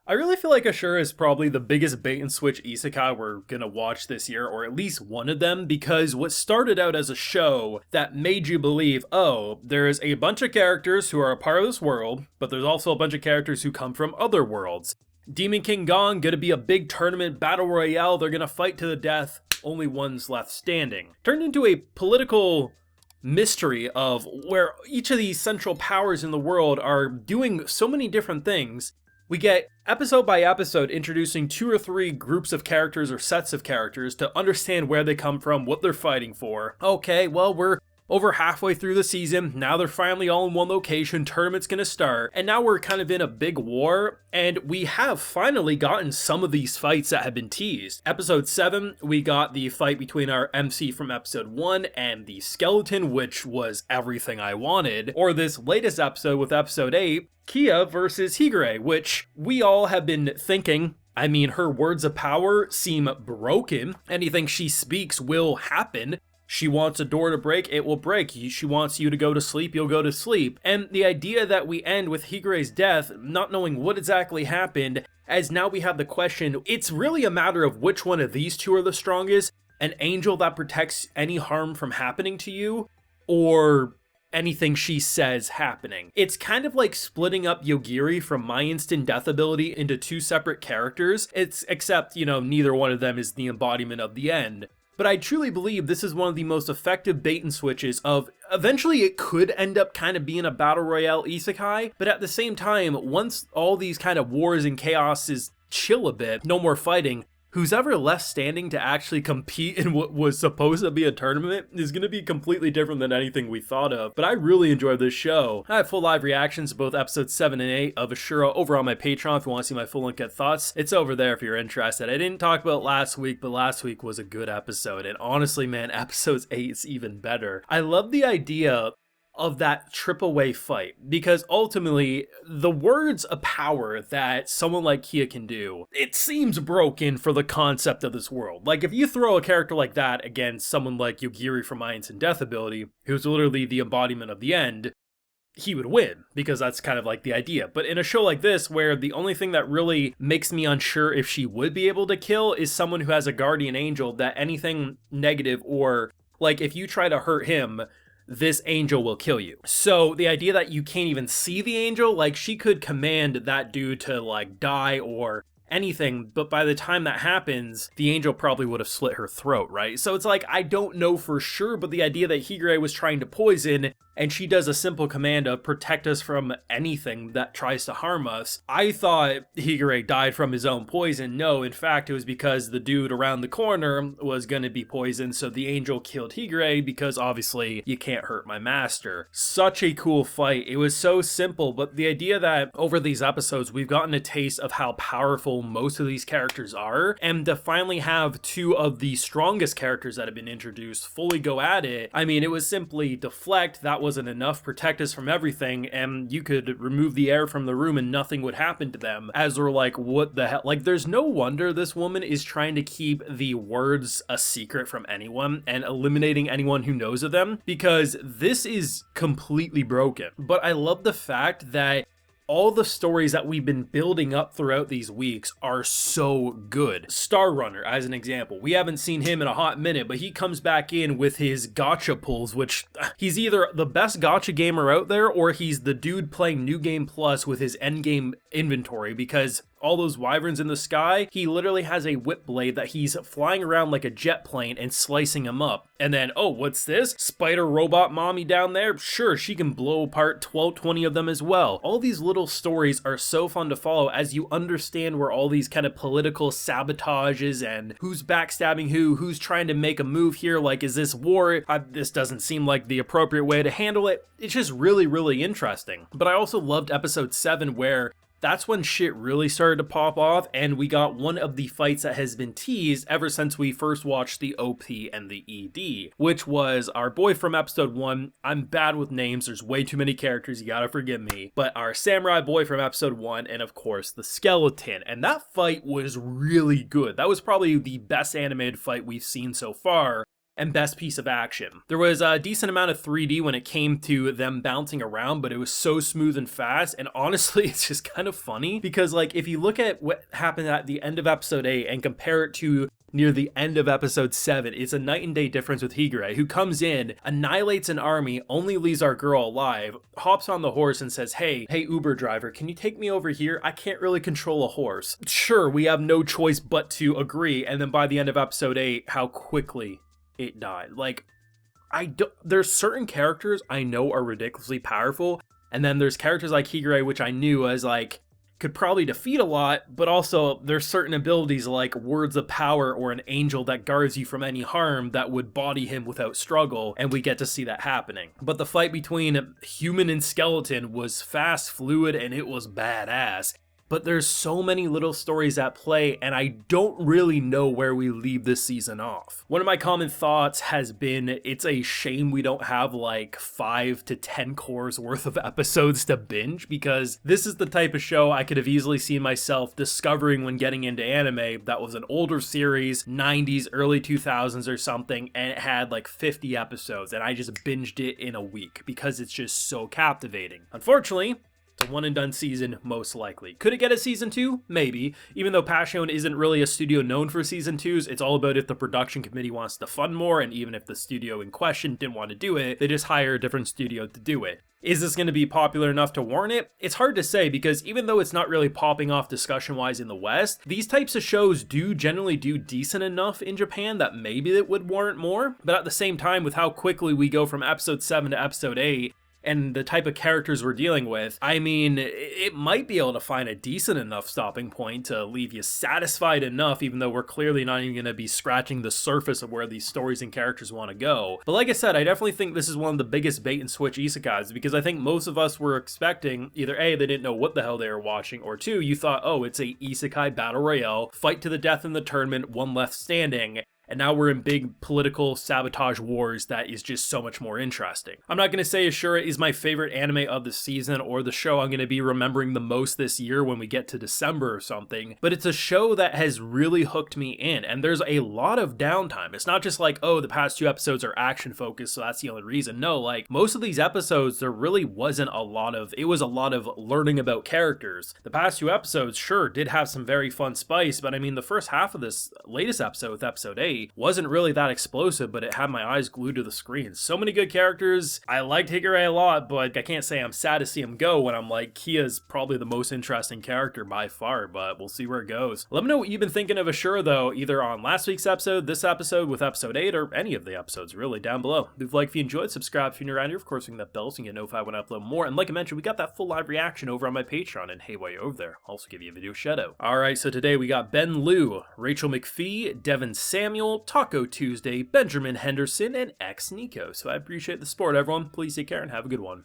I really feel like Ashura is probably the biggest bait and switch isekai we're gonna watch this year, or at least one of them, because what started out as a show that made you believe, oh, there's a bunch of characters who are a part of this world, but there's also a bunch of characters who come from other worlds. Demon King Gong, gonna be a big tournament battle royale, they're gonna fight to the death, only one's left standing. Turned into a political mystery of where each of these central powers in the world are doing so many different things. We get episode by episode introducing 2 or 3 groups of characters or sets of characters to understand where they come from, what they're fighting for. Okay, well, we're over halfway through the season, now they're finally all in one location, tournament's gonna start, and now we're kind of in a big war, and we have finally gotten some of these fights that have been teased. Episode 7, we got the fight between our MC from episode 1 and the skeleton, which was everything I wanted. Or this latest episode with episode 8, Kia versus Higure, which we all have been thinking. I mean, her words of power seem broken. Anything she speaks will happen. She wants a door to break, it will break. She wants you to go to sleep, you'll go to sleep. And the idea that we end with Higure's death, not knowing what exactly happened, as now we have the question, it's really a matter of which one of these two are the strongest. An angel that protects any harm from happening to you, or anything she says happening. It's kind of like splitting up Yogiri from my instant death ability into 2 separate characters. Except, neither one of them is the embodiment of the end. But I truly believe this is one of the most effective bait and switches of, eventually it could end up kind of being a battle royale isekai, but at the same time, once all these kind of wars and chaoses chill a bit, no more fighting, who's ever left standing to actually compete in what was supposed to be a tournament is going to be completely different than anything we thought of. But I really enjoyed this show. I have full live reactions to both episodes 7 and 8 of Ishura over on my Patreon if you want to see my full uncut thoughts. It's over there if you're interested. I didn't talk about last week, but last week was a good episode. And honestly, man, episode 8 is even better. I love the idea of that trip away fight, because ultimately the words of power that someone like Kia can do, it seems broken for the concept of this world. Like, if you throw a character like that against someone like Yogiri from My Instant Death ability, who's literally the embodiment of the end, he would win, because that's kind of like the idea. But in a show like this, where the only thing that really makes me unsure if she would be able to kill is someone who has a guardian angel, that anything negative, or like if you try to hurt him, this angel will kill you. So the idea that you can't even see the angel, like she could command that dude to like die or anything, but by the time that happens, the angel probably would have slit her throat, right? So it's like, I don't know for sure, but the idea that Higure was trying to poison, and she does a simple command of protect us from anything that tries to harm us. I thought Higure died from his own poison. No, in fact, it was because the dude around the corner was gonna be poisoned, so the angel killed Higure because obviously you can't hurt my master. Such a cool fight. It was so simple, but the idea that over these episodes, we've gotten a taste of how powerful most of these characters are, and to finally have 2 of the strongest characters that have been introduced fully go at it. I mean, it was simply deflect, that wasn't enough, protect us from everything, and you could remove the air from the room and nothing would happen to them, as we're like, what the hell? Like, there's no wonder this woman is trying to keep the words a secret from anyone and eliminating anyone who knows of them, because this is completely broken. But I love the fact that all the stories that we've been building up throughout these weeks are so good. Star Runner, as an example. We haven't seen him in a hot minute, but he comes back in with his gacha pulls, which he's either the best gacha gamer out there, or he's the dude playing New Game Plus with his endgame inventory, because all those wyverns in the sky, he literally has a whip blade that he's flying around like a jet plane and slicing them up. And then, oh, what's this? Spider robot mommy down there? Sure, she can blow apart 20 of them as well. All these little stories are so fun to follow as you understand where all these kind of political sabotages and who's backstabbing who's trying to make a move here, like, is this war? This doesn't seem like the appropriate way to handle it. It's just really, really interesting. But I also loved episode 7, where that's when shit really started to pop off, and we got one of the fights that has been teased ever since we first watched the OP and the ED, which was our boy from episode 1. I'm bad with names, there's way too many characters, you gotta forgive me, but our samurai boy from episode 1, and of course the skeleton. And that fight was really good. That was probably the best animated fight we've seen so far. and best piece of action. There was a decent amount of 3D when it came to them bouncing around, but it was so smooth and fast, and honestly, it's just kind of funny, because like, if you look at what happened at the end of episode 8 and compare it to near the end of episode 7, it's a night and day difference with Yogiri, who comes in, annihilates an army, only leaves our girl alive, hops on the horse and says, hey Uber driver, can you take me over here? I can't really control a horse. Sure, we have no choice but to agree, and then by the end of episode 8, how quickly it died. Like, there's certain characters I know are ridiculously powerful, and then there's characters like Yogiri, which I knew as like, could probably defeat a lot, but also there's certain abilities like words of power or an angel that guards you from any harm that would body him without struggle, and we get to see that happening. But the fight between human and skeleton was fast, fluid, and it was badass. But there's so many little stories at play, and I don't really know where we leave this season off. One of my common thoughts has been, it's a shame we don't have like 5 to 10 cores worth of episodes to binge, because this is the type of show I could have easily seen myself discovering when getting into anime that was an older series, 90s, early 2000s or something, and it had like 50 episodes, and I just binged it in a week because it's just so captivating. Unfortunately, it's a one and done season, most likely. Could it get a season 2? Maybe. Even though Passion isn't really a studio known for season 2s, it's all about if the production committee wants to fund more, and even if the studio in question didn't want to do it, they just hire a different studio to do it. Is this going to be popular enough to warrant it? It's hard to say, because even though it's not really popping off discussion-wise in the West, these types of shows do generally do decent enough in Japan that maybe it would warrant more. But at the same time, with how quickly we go from episode 7 to episode 8, and the type of characters we're dealing with, I mean, it might be able to find a decent enough stopping point to leave you satisfied enough, even though we're clearly not even going to be scratching the surface of where these stories and characters want to go. But like I said, I definitely think this is one of the biggest bait and switch isekais, because I think most of us were expecting either A, they didn't know what the hell they were watching, or 2, you thought, oh, it's a isekai battle royale, fight to the death in the tournament, one left standing. And now we're in big political sabotage wars that is just so much more interesting. I'm not going to say Ishura is my favorite anime of the season or the show I'm going to be remembering the most this year when we get to December or something, but it's a show that has really hooked me in, and there's a lot of downtime. It's not just like, oh, the past 2 episodes are action focused, so that's the only reason. No, like, most of these episodes, there really wasn't a lot of, it was a lot of learning about characters. The past 2 episodes, sure, did have some very fun spice, but I mean, the first half of this latest episode with episode 8 wasn't really that explosive, but it had my eyes glued to the screen. So many good characters. I liked Yogiri a lot, but I can't say I'm sad to see him go when I'm like, Kia's probably the most interesting character by far, but we'll see where it goes. Let me know what you've been thinking of Ashura though, either on last week's episode, this episode with episode 8, or any of the episodes really down below. Leave a like if you enjoyed, subscribe if you're new around here, of course ring that bell so you get notified when I upload more, and like I mentioned, we got that full live reaction over on my Patreon, and hey, while you're over there, I'll also give you a video shout out. Alright, so today we got Ben Liu, Rachel McPhee, Devin Samuel, Taco Tuesday, Benjamin Henderson, and X Nico. So I appreciate the support, everyone. Please take care and have a good one.